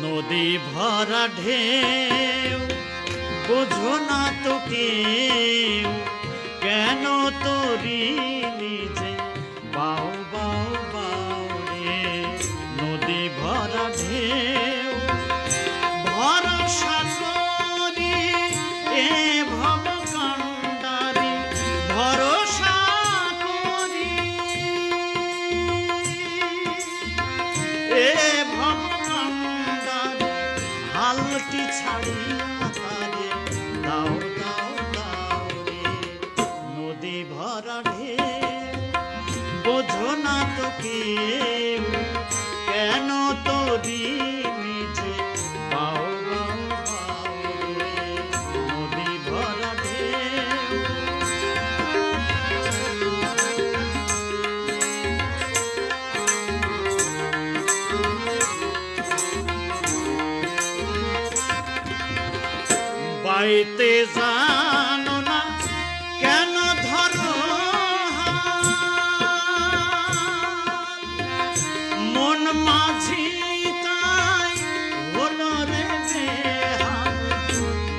নদী ভরা ঢেউ বোঝো না তো কেউ, কেন তোরি নিজে বাউ বাউ বাউ রে। নদী ভরা ঢেউ ভরসা করি এ ভব কান্ডারি, ভরসা করি এ ভব কান্ডারি, হালটি ছাড়িয়া তারে দাও দাও দাও রে। নদী ভরা ঢেউ বোঝো না তো কেউ, কেন তোরি নিজে বাউ বাউ বাউ রে। নদী ভরা ঢেউ বাইতে জানো না কেন ধরো মন মাঝি তাই হলো রে বেহাল।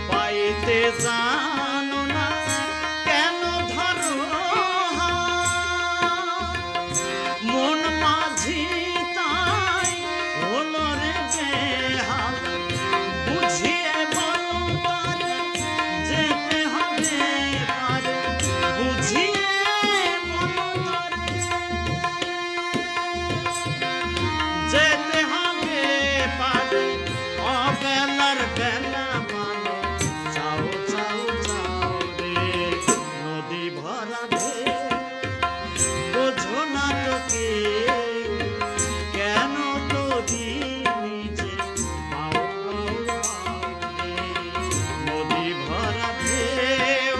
বাইতে জানো না কেন ধরো মন মাঝি তাই হলো রে বেহাল। বুঝিয়ে বলো পারে যেতে হবে পারে, বুঝিয়ে বলো পারে যেতে হবে পারে। অবেলার বেলা মানো চাও চাও চাও রে। নদী ভরা ঢেউ বোঝো না তো কেউ, কেন তোরি নিজে বাউ বাউ বাউ রে। নদী ভরা ঢেউ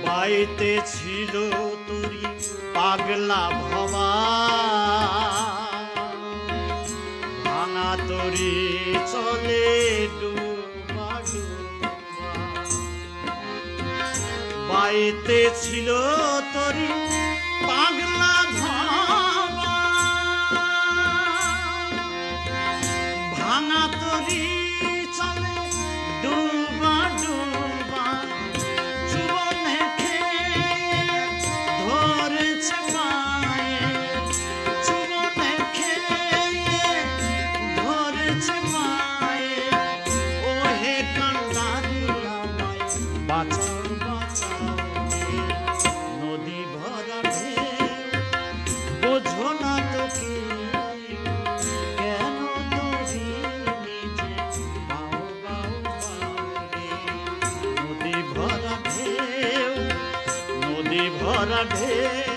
বাইতে ছিল তোরি পাগলা ভবা, ভাঙা তোরি চলে ডুবা ডুবা। বাইতে ছিল তোরি পাগলা ভবা, ভাঙা তোরি চলে ডুবা ডুবা। জীবনে খেয়ে ধরেছে পায়ে, জীবনে খেয়ে ধরেছে পায়ে। ওহে কান্ডারি আমায় বাঁচাও বাঁচাও রে। নদী ভরা ঢেউ বোঝো না তো কেউ, কেন তোরি নিজে বাউ বাউ বাউ রে। নদী ভরা ঢেউ, নদী ভরা ঢেউ